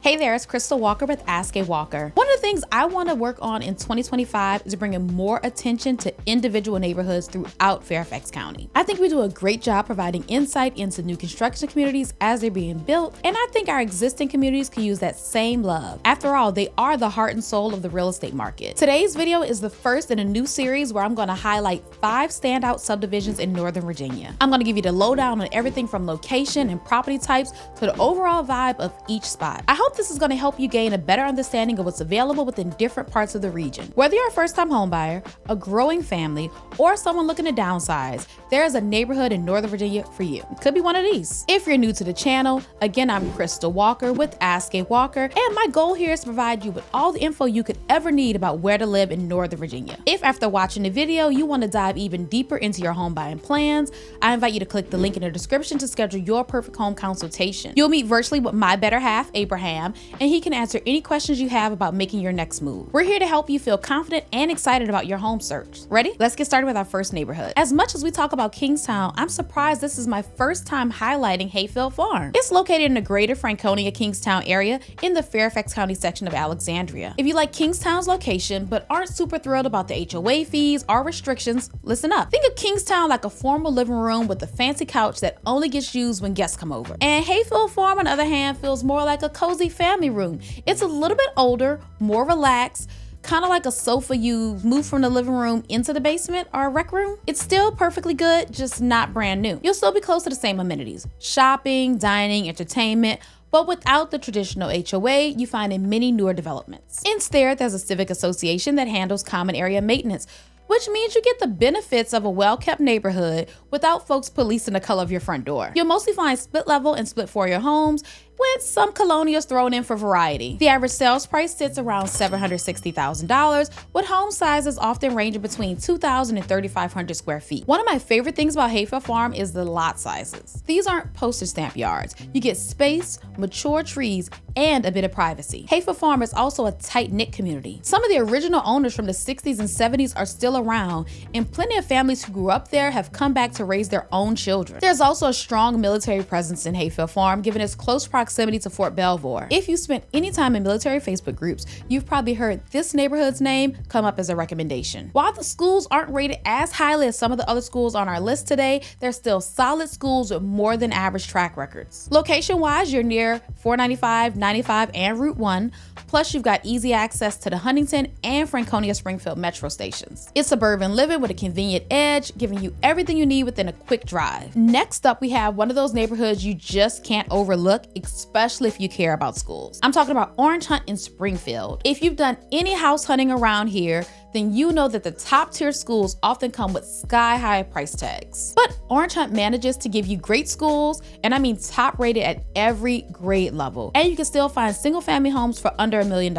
Hey there, it's Crystal Walker with Ask a Walker. One of the things I want to work on in 2025 is bringing more attention to individual neighborhoods throughout Fairfax County. I think we do a great job providing insight into new construction communities as they're being built, and I think our existing communities can use that same love. After all, they are the heart and soul of the real estate market. Today's video is the first in a new series where I'm going to highlight 5 standout subdivisions in Northern Virginia. I'm going to give you the lowdown on everything from location and property types to the overall vibe of each spot. I hope this is going to help you gain a better understanding of what's available within different parts of the region. Whether you're a first-time homebuyer, a growing family, or someone looking to downsize, there is a neighborhood in Northern Virginia for you. It could be one of these. If you're new to the channel, again, I'm Crystal Walker with Ask a Walker, and my goal here is to provide you with all the info you could ever need about where to live in Northern Virginia. If after watching the video, you want to dive even deeper into your home buying plans, I invite you to click the link in the description to schedule your perfect home consultation. You'll meet virtually with my better half, Abraham, and he can answer any questions you have about making your next move. We're here to help you feel confident and excited about your home search. Ready? Let's get started with our first neighborhood. As much as we talk about Kingstowne, I'm surprised this is my first time highlighting Hayfield Farm. It's located in the greater Franconia Kingstowne area in the Fairfax County section of Alexandria. If you like Kingstowne's location but aren't super thrilled about the HOA fees or restrictions, listen up. Think of Kingstowne like a formal living room with a fancy couch that only gets used when guests come over. And Hayfield Farm, on the other hand, feels more like a cozy family room. It's a little bit older, more relaxed, kind of like a sofa you move from the living room into the basement or a rec room. It's still perfectly good, just not brand new. You'll still be close to the same amenities: shopping, dining, entertainment, but without the traditional HOA you find in many newer developments. Instead, there's a civic association that handles common area maintenance, which means you get the benefits of a well-kept neighborhood without folks policing the color of your front door. You'll mostly find split level and split foyer homes with some colonials thrown in for variety. The average sales price sits around $760,000, with home sizes often ranging between 2,000 and 3,500 square feet. One of my favorite things about Hayfield Farm is the lot sizes. These aren't postage stamp yards. You get space, mature trees, and a bit of privacy. Hayfield Farm is also a tight-knit community. Some of the original owners from the 60s and 70s are still around, and plenty of families who grew up there have come back to raise their own children. There's also a strong military presence in Hayfield Farm, given its close proximity to Fort Belvoir. If you spent any time in military Facebook groups, you've probably heard this neighborhood's name come up as a recommendation. While the schools aren't rated as highly as some of the other schools on our list today, they're still solid schools with more than average track records. Location-wise, you're near 495, 95, and Route 1, plus you've got easy access to the Huntington and Franconia Springfield metro stations. It's suburban living with a convenient edge, giving you everything you need within a quick drive. Next up, we have one of those neighborhoods you just can't overlook, especially if you care about schools. I'm talking about Orange Hunt in Springfield. If you've done any house hunting around here, then you know that the top tier schools often come with sky-high price tags. But Orange Hunt manages to give you great schools, and I mean top rated at every grade level. And you can still find single family homes for under $1 million.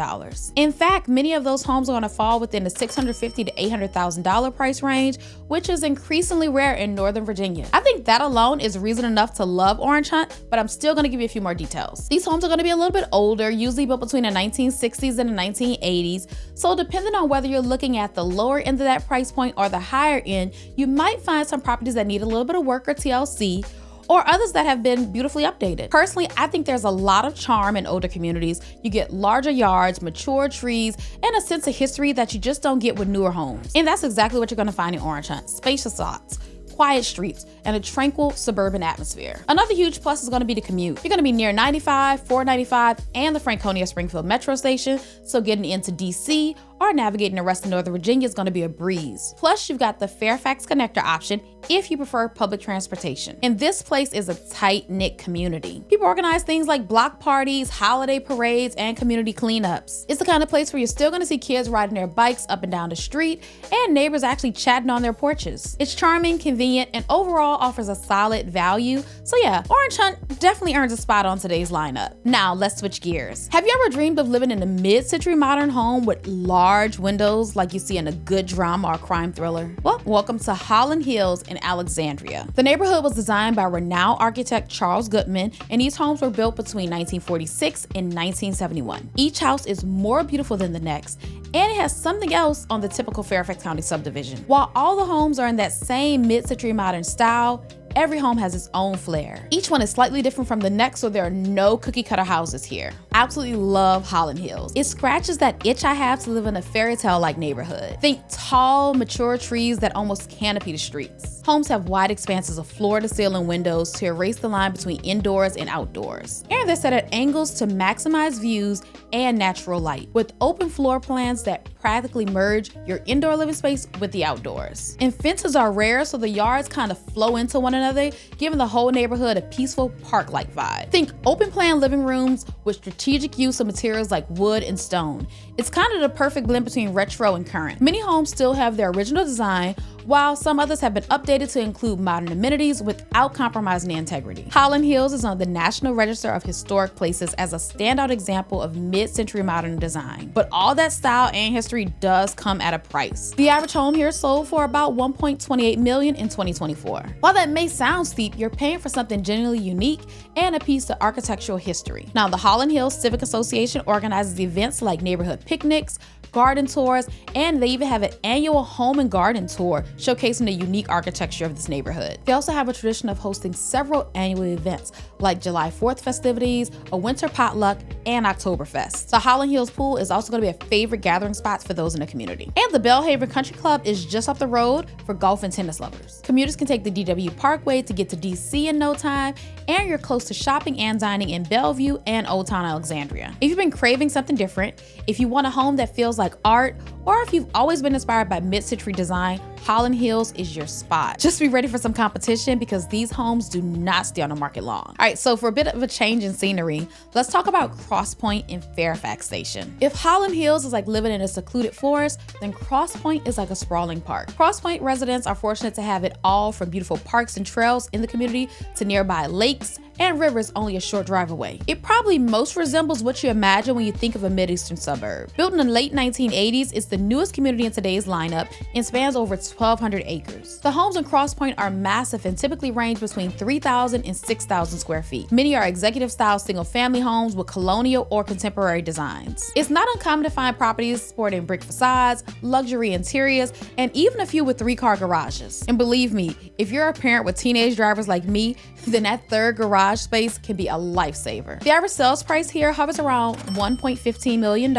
In fact, many of those homes are gonna fall within the $650,000 to $800,000 price range, which is increasingly rare in Northern Virginia. I think that alone is reason enough to love Orange Hunt, but I'm still gonna give you a few more details. These homes are gonna be a little bit older, usually built between the 1960s and the 1980s. So depending on whether you're looking at the lower end of that price point or the higher end, you might find some properties that need a little bit of work or TLC, or others that have been beautifully updated. Personally, I think there's a lot of charm in older communities. You get larger yards, mature trees, and a sense of history that you just don't get with newer homes. And that's exactly what you're gonna find in Orange Hunt: spacious lots, quiet streets, and a tranquil suburban atmosphere. Another huge plus is going to be the commute. You're going to be near 95, 495, and the Franconia Springfield metro station, so getting into DC or navigating the rest of Northern Virginia is going to be a breeze. Plus, you've got the Fairfax connector option if you prefer public transportation. And this place is a tight-knit community. People organize things like block parties, holiday parades, and community cleanups. It's the kind of place where you're still going to see kids riding their bikes up and down the street, and neighbors actually chatting on their porches. It's charming, convenient, and overall offers a solid value. So yeah, Orange Hunt definitely earns a spot on today's lineup. Now, let's switch gears. Have you ever dreamed of living in a mid-century modern home with large windows like you see in a good drama or crime thriller? Well, welcome to Holland Hills in Alexandria. The neighborhood was designed by renowned architect Charles Goodman, and these homes were built between 1946 and 1971. Each house is more beautiful than the next, and it has something else on the typical Fairfax County subdivision. While all the homes are in that same mid-century modern style, every home has its own flair. Each one is slightly different from the next, so there are no cookie cutter houses here. absolutely love Holland Hills. It scratches that itch I have to live in a fairy tale-like neighborhood. Think tall, mature trees that almost canopy the streets. Homes have wide expanses of floor-to-ceiling windows to erase the line between indoors and outdoors. And they're set at angles to maximize views and natural light, with open floor plans that practically merge your indoor living space with the outdoors. And fences are rare, so the yards kind of flow into one another, giving the whole neighborhood a peaceful park-like vibe. Think open plan living rooms with strategic use of materials like wood and stone. It's kind of the perfect blend between retro and current. Many homes still have their original design, while some others have been updated to include modern amenities without compromising the integrity. Holland Hills is on the National Register of Historic Places as a standout example of mid-century modern design. But all that style and history does come at a price. The average home here sold for about $1.28 million in 2024. While that may sound steep, you're paying for something genuinely unique and a piece of architectural history. Now, the Holland Hills Civic Association organizes events like neighborhood picnics, garden tours, and they even have an annual home and garden tour showcasing the unique architecture of this neighborhood. They also have a tradition of hosting several annual events like July 4th festivities, a winter potluck, and Oktoberfest. The Holland Hills Pool is also going to be a favorite gathering spot for those in the community. And the Belhaven Country Club is just up the road for golf and tennis lovers. Commuters can take the DW Parkway to get to DC in no time, and you're close to shopping and dining in Bellevue and Old Town Alexandria. If you've been craving something different, if you want a home that feels like art, or if you've always been inspired by mid-century design, Holland Hills is your spot. Just be ready for some competition because these homes do not stay on the market long. All right, so for a bit of a change in scenery, let's talk about Cross Point in Fairfax Station. If Holland Hills is like living in a secluded forest, then Cross Point is like a sprawling park. Cross Point residents are fortunate to have it all, from beautiful parks and trails in the community to nearby lakes and rivers only a short drive away. It probably most resembles what you imagine when you think of a Mideastern suburb. Built in the late 1980s, it's the newest community in today's lineup and spans over 1,200 acres. The homes in Cross Point are massive and typically range between 3,000 and 6,000 square feet. Many are executive-style single-family homes with colonial or contemporary designs. It's not uncommon to find properties sporting brick facades, luxury interiors, and even a few with 3-car garages. And believe me, if you're a parent with teenage drivers like me, then that third garage space can be a lifesaver. The average sales price here hovers around $1.15 million,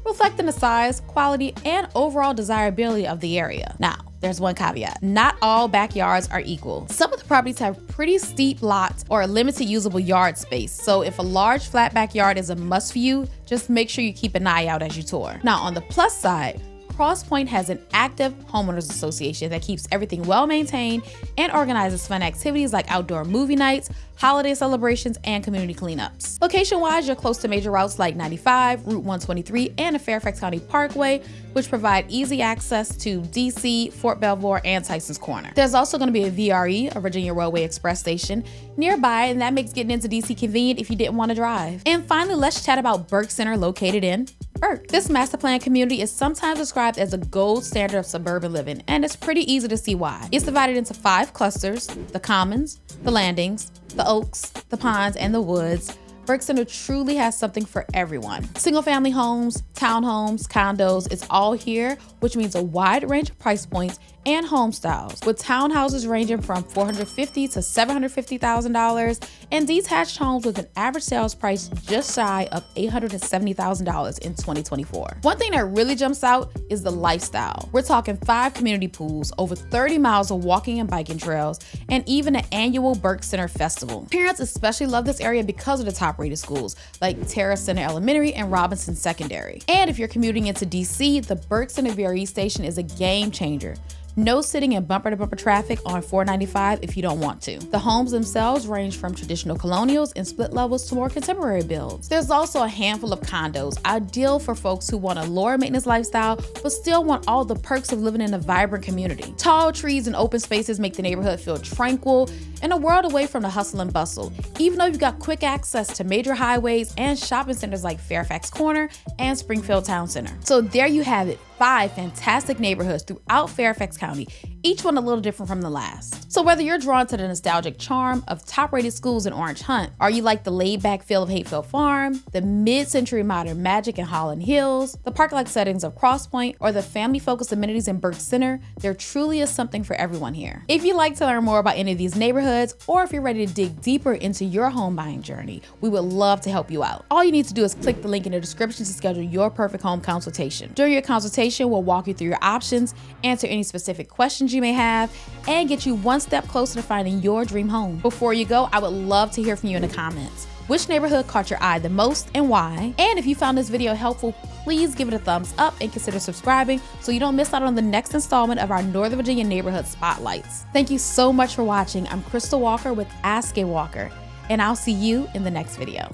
reflecting the size, quality, and overall desirability of the area. Now, there's one caveat. Not all backyards are equal. Some of the properties have pretty steep lots or a limited usable yard space. So if a large flat backyard is a must for you, just make sure you keep an eye out as you tour. Now, on the plus side, Cross Point has an active homeowners association that keeps everything well maintained and organizes fun activities like outdoor movie nights, holiday celebrations, and community cleanups. Location-wise, you're close to major routes like 95, Route 123, and the Fairfax County Parkway, which provide easy access to DC, Fort Belvoir, and Tyson's Corner. There's also going to be a VRE, a Virginia Railway Express station, nearby, and that makes getting into DC convenient if you didn't want to drive. And finally, let's chat about Burke Center, located in Burke. This master plan community is sometimes described as a gold standard of suburban living, and it's pretty easy to see why. It's divided into 5 clusters: the Commons, the Landings, the Oaks, the Ponds, and the Woods. Burke Center truly has something for everyone. Single-family homes, townhomes, condos, it's all here, which means a wide range of price points and home styles, with townhouses ranging from $450,000 to $750,000 and detached homes with an average sales price just shy of $870,000 in 2024. One thing that really jumps out is the lifestyle. We're talking 5 community pools, over 30 miles of walking and biking trails, and even an annual Burke Center festival. Parents especially love this area because of the top-rated schools like Terra Center Elementary and Robinson Secondary. And if you're commuting into DC, the Burke Center VRE station is a game changer. No sitting in bumper-to-bumper traffic on 495 if you don't want to. The homes themselves range from traditional colonials and split levels to more contemporary builds. There's also a handful of condos, ideal for folks who want a lower maintenance lifestyle but still want all the perks of living in a vibrant community. Tall trees and open spaces make the neighborhood feel tranquil and a world away from the hustle and bustle, even though you've got quick access to major highways and shopping centers like Fairfax Corner and Springfield Town Center. So there you have it. 5 fantastic neighborhoods throughout Fairfax County, each one a little different from the last. So whether you're drawn to the nostalgic charm of top-rated schools in Orange Hunt, or you like the laid-back feel of Hayfield Farm, the mid-century modern magic in Holland Hills, the park-like settings of Cross Point, or the family-focused amenities in Burke Center, there truly is something for everyone here. If you'd like to learn more about any of these neighborhoods, or if you're ready to dig deeper into your home buying journey, we would love to help you out. All you need to do is click the link in the description to schedule your perfect home consultation. During your consultation, we'll walk you through your options, answer any specific questions you may have, and get you one step closer to finding your dream home. Before you go, I would love to hear from you in the comments. Which neighborhood caught your eye the most and why? And if you found this video helpful, please give it a thumbs up and consider subscribing so you don't miss out on the next installment of our Northern Virginia neighborhood spotlights. Thank you so much for watching. I'm Crystal Walker with Ask a Walker, and I'll see you in the next video.